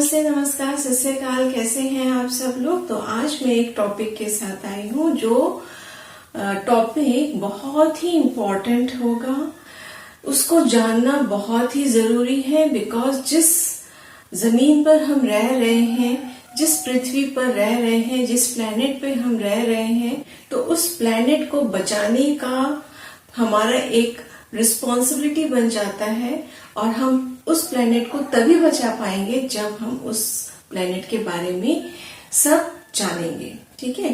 नमस्ते, नमस्कार, सत श्री अकाल। कैसे हैं आप सब लोग। तो आज मैं एक टॉपिक के साथ आई हूँ जो टॉपिक बहुत ही इम्पोर्टेंट होगा, उसको जानना बहुत ही जरूरी है। बिकॉज जिस जमीन पर हम रह रहे हैं, जिस पृथ्वी पर रह रहे हैं, जिस प्लेनेट पे हम रह रहे हैं, तो उस प्लेनेट को बचाने का हमारा एक रिस्पॉन्सिबिलिटी बन जाता है। और हम उस प्लेनेट को तभी बचा पाएंगे जब हम उस प्लेनेट के बारे में सब जानेंगे। ठीक है,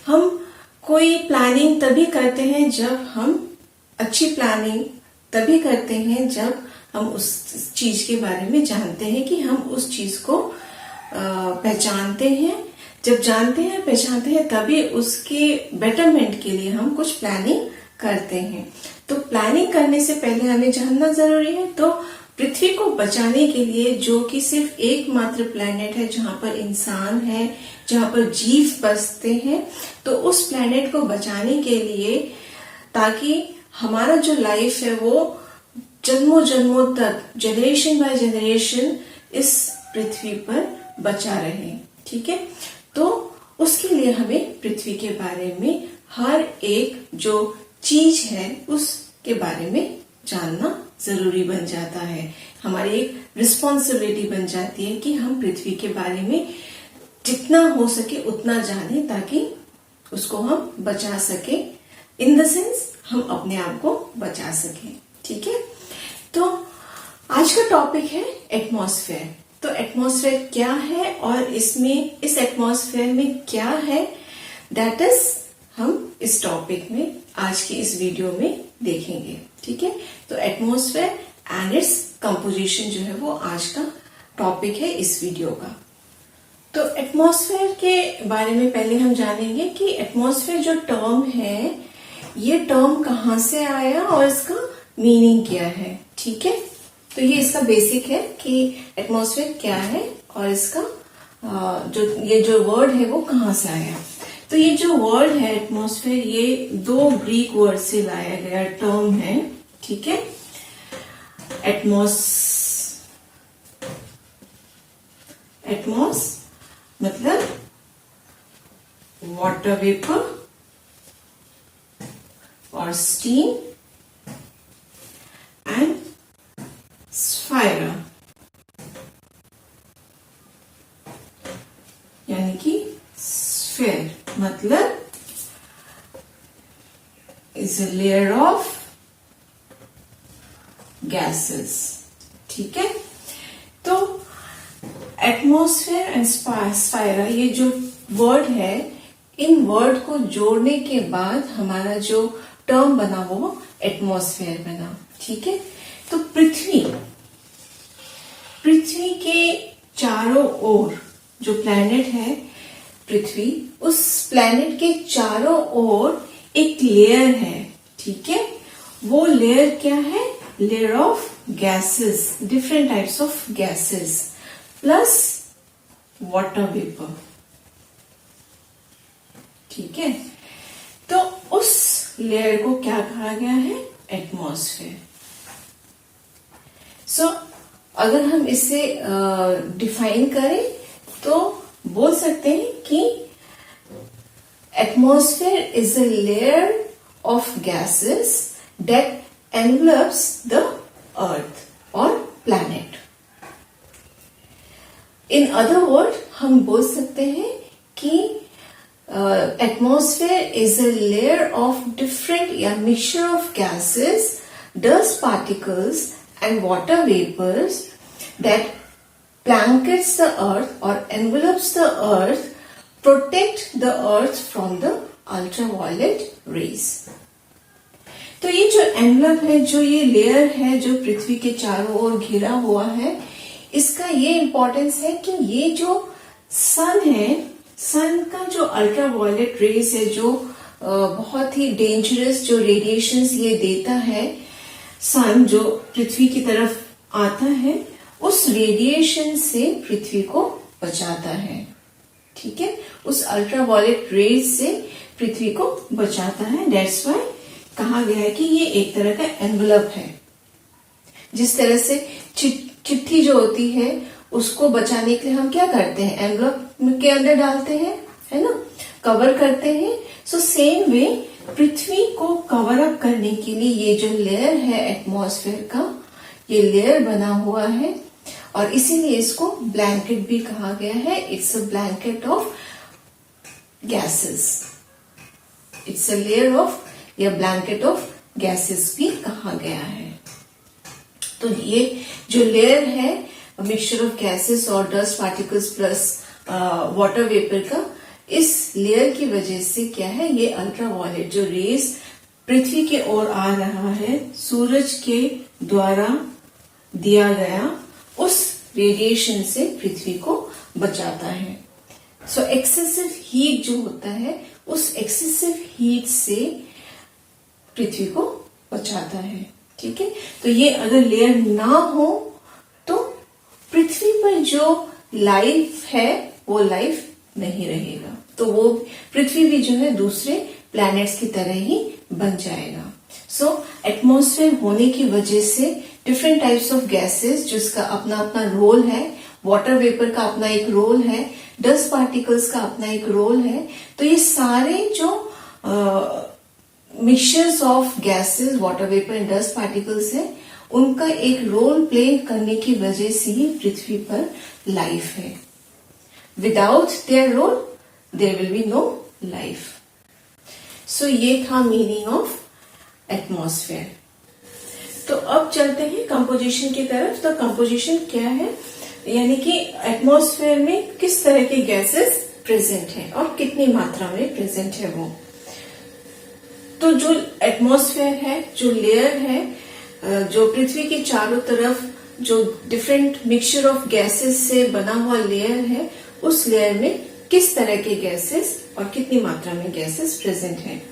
हम कोई प्लानिंग तभी करते हैं जब हम अच्छी प्लानिंग तभी करते हैं जब हम उस चीज के बारे में जानते हैं कि हम उस चीज को पहचानते हैं। जब जानते हैं, पहचानते हैं, तभी उसके बेटरमेंट के लिए हम कुछ प्लानिंग करते हैं। तो प्लानिंग करने से पहले हमें जानना जरूरी है। तो पृथ्वी को बचाने के लिए, जो कि सिर्फ एकमात्र प्लेनेट है जहां पर इंसान है, जहां पर जीव बसते हैं, तो उस प्लेनेट को बचाने के लिए, ताकि हमारा जो लाइफ है वो जन्मों जन्मों तक, जनरेशन बाय जनरेशन इस पृथ्वी पर बचा रहे। ठीक है, तो उसके लिए हमें पृथ्वी के बारे में हर एक जो चीज है उसके बारे में जानना जरूरी बन जाता है। हमारी एक रिस्पॉन्सिबिलिटी बन जाती है कि हम पृथ्वी के बारे में जितना हो सके उतना जाने, ताकि उसको हम बचा सके। इन द सेंस हम अपने आप को बचा सके। ठीक है, तो आज का टॉपिक है एटमॉस्फेयर। तो एटमॉस्फेयर क्या है और इसमें, इस एटमॉस्फेयर में क्या है, दैट इज हम इस टॉपिक में आज की इस वीडियो में देखेंगे। ठीक है, तो एटमॉस्फेयर एंड इट्स कंपोजिशन जो है वो आज का टॉपिक है इस वीडियो का। तो एटमॉस्फेयर के बारे में पहले हम जानेंगे कि एटमॉस्फेयर जो टर्म है, ये टर्म कहाँ से आया और इसका मीनिंग क्या है। ठीक है, तो ये इसका बेसिक है कि एटमॉस्फेयर क्या है और इसका ये जो वर्ड है वो कहाँ से आया। तो ये जो वर्ड है एटमॉस्फेयर, ये दो ग्रीक वर्ड से लाया गया टर्म है। ठीक है, एटमॉस मतलब वाटर वेपर और स्टीम, एंड स्फायरा यानी कि स्फेयर मतलब is a layer of gases. ठीक है, तो एटमॉस्फेयर एंड स्फायरा, ये जो वर्ड है, इन वर्ड को जोड़ने के बाद हमारा जो टर्म बना वो एटमॉस्फेयर बना। ठीक है, तो पृथ्वी के चारों ओर जो प्लैनेट है पृथ्वी, उस प्लैनेट के चारों ओर एक लेयर है। ठीक है, वो लेयर क्या है? Layer of gases, different types of gases plus water vapour. ठीक है, तो उस लेयर को क्या कहा गया है? एटमॉस्फेयर। सो अगर हम इसे डिफाइन करें तो बोल सकते हैं कि atmosphere is a layer of gases that envelopes the earth और प्लैनेट। इन अदर वर्ड हम बोल सकते हैं कि atmosphere is a layer of different या mixture of gases, dust particles and water vapors that blankets the earth or envelopes the earth, protect the earth from the ultraviolet rays. तो ये जो envelope है, जो ये लेयर है जो पृथ्वी के चारों ओर घिरा हुआ है, इसका ये इंपॉर्टेंस है कि ये जो सन है, सन का जो अल्ट्रावायलेट रेज है, जो बहुत ही डेंजरस जो रेडिएशंस ये देता है, सन जो पृथ्वी की तरफ आता है, उस रेडिएशन से पृथ्वी को बचाता है। ठीक है, उस अल्ट्रावायलेट रेज से पृथ्वी को बचाता है। दैट्स व्हाई कहा गया है कि ये एक तरह का एनवलप है। जिस तरह से चिट्ठी जो होती है उसको बचाने के लिए हम क्या करते हैं, एनवलप के अंदर डालते हैं, है ना, कवर करते हैं। सो सेम वे पृथ्वी को कवर अप करने के लिए ये जो लेयर है एटमॉस्फेयर का, ये लेयर बना हुआ है और इसीलिए इसको ब्लैंकेट भी कहा गया है। It's a blanket of gases, it's a layer of या ब्लैंकेट ऑफ गैसेस भी कहा गया है। तो ये जो लेयर है मिक्सचर ऑफ गैसेस और dust particles plus water vapour का, इस लेयर की वजह से क्या है, ये अल्ट्रावायलेट जो रेज पृथ्वी के ओर आ रहा है सूरज के द्वारा दिया गया, उस रेडिएशन से पृथ्वी को बचाता है। सो एक्सेसिव हीट जो होता है, उस एक्सेसिव हीट से पृथ्वी को बचाता है। ठीक है, तो ये अगर लेयर ना हो तो पृथ्वी पर जो लाइफ है वो लाइफ नहीं रहेगा, तो वो पृथ्वी भी जो है दूसरे प्लैनेट्स की तरह ही बन जाएगा। सो एटमॉस्फेयर होने की वजह से डिफरेंट टाइप्स ऑफ गैसेस जिसका अपना अपना रोल है, वाटर वेपर का अपना एक रोल है, डस्ट पार्टिकल्स का अपना एक रोल है। तो ये सारे जो mixtures of gases, water vapour and dust particles है, उनका एक रोल प्ले करने की वजह से ही पृथ्वी पर लाइफ है। Without their role there will be no life. So ये था मीनिंग ऑफ एटमॉस्फेयर। तो अब चलते हैं कंपोजिशन की तरफ। तो कंपोजिशन क्या है, यानी कि एटमॉस्फेयर में किस तरह के गैसेस प्रेजेंट है और कितनी मात्रा में प्रेजेंट है वो। तो जो एटमॉस्फेयर है, जो लेयर है, जो पृथ्वी के चारों तरफ जो डिफरेंट मिक्सचर ऑफ गैसेस से बना हुआ लेयर है, उस लेयर में किस तरह के गैसेस और कितनी मात्रा में गैसेस प्रेजेंट है।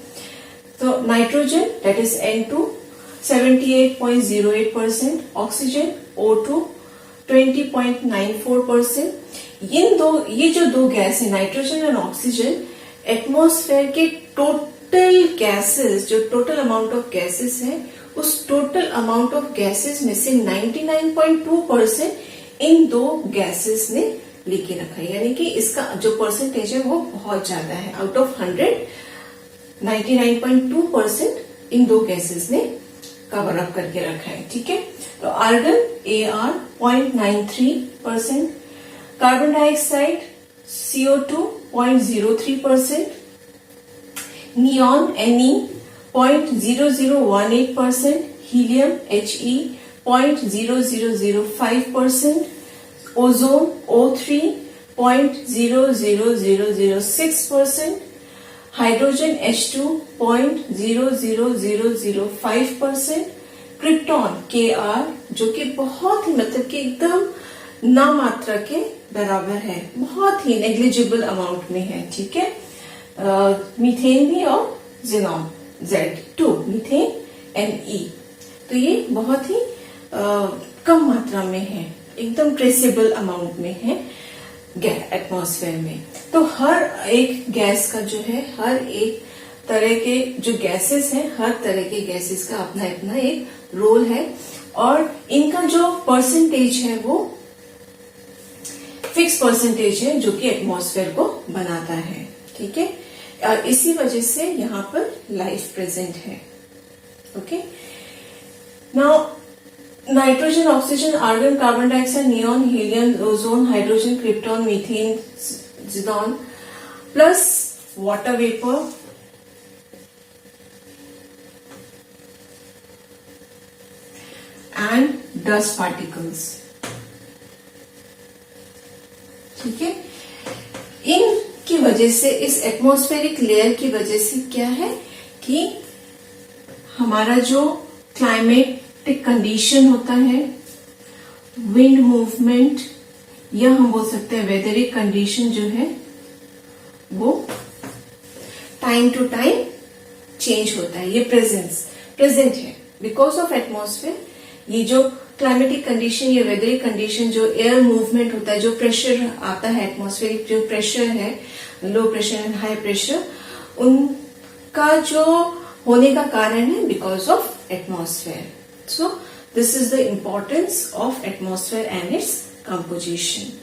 तो nitrogen that is N2 78.08%, oxygen O2 20.94%। ये जो दो गैस है नाइट्रोजन और ऑक्सीजन, एटमॉस्फेयर के टोटल गैसेस, जो टोटल अमाउंट ऑफ गैसेस है, उस टोटल अमाउंट ऑफ गैसेस में से 99.2% इन दो गैसेस ने लेके रखा है। यानी कि इसका जो परसेंटेज है वो बहुत ज्यादा है। आउट ऑफ 100 99.2% इन दो गैसेस ने कवर अप करके रखा है। ठीक है, तो argon AR 0.93%, carbon dioxide CO2 0.03%, neon Ne 0.0018%, helium He 0.0005%, ozone O3 0.00006%, hydrogen H2 0.00005%, krypton Kr जो कि बहुत ही मतलब कि एकदम ना मात्रा के बराबर है, बहुत ही नेग्लिजिबल अमाउंट में है। ठीक है, मीथेन भी और जेनॉन Z2 मीथेन Ne, तो ये बहुत ही कम मात्रा में है, एकदम ट्रेसेबल अमाउंट में है एटमॉस्फेयर में। तो हर एक गैस का जो है, हर एक तरह के जो गैसेस हैं, हर तरह के गैसेस का अपना अपना एक रोल है और इनका जो परसेंटेज है वो फिक्स परसेंटेज है जो कि एटमॉस्फेयर को बनाता है। ठीक है, और इसी वजह से यहाँ पर लाइफ प्रेजेंट है। Okay, now nitrogen, oxygen, argon, carbon dioxide, neon, helium, ozone, hydrogen, krypton, methane, xenon plus water vapour and dust particles. ठीक है, इनकी वजह से, इस एटमॉस्फेरिक लेयर की वजह से क्या है कि हमारा जो क्लाइमेटिक कंडीशन होता है, विंड मूवमेंट या हम बोल सकते हैं वेदरिक कंडीशन जो है वो टाइम टू टाइम चेंज होता है। ये प्रेजेंट है बिकॉज ऑफ एटमॉस्फेयर। ये जो क्लाइमेटिक कंडीशन, ये वेदरिक कंडीशन, जो एयर मूवमेंट होता है, जो प्रेशर आता है, एटमॉस्फेरिक जो प्रेशर है, low pressure and high pressure, उनका जो होने का कारण है because of atmosphere. So this is the importance of atmosphere and it's composition.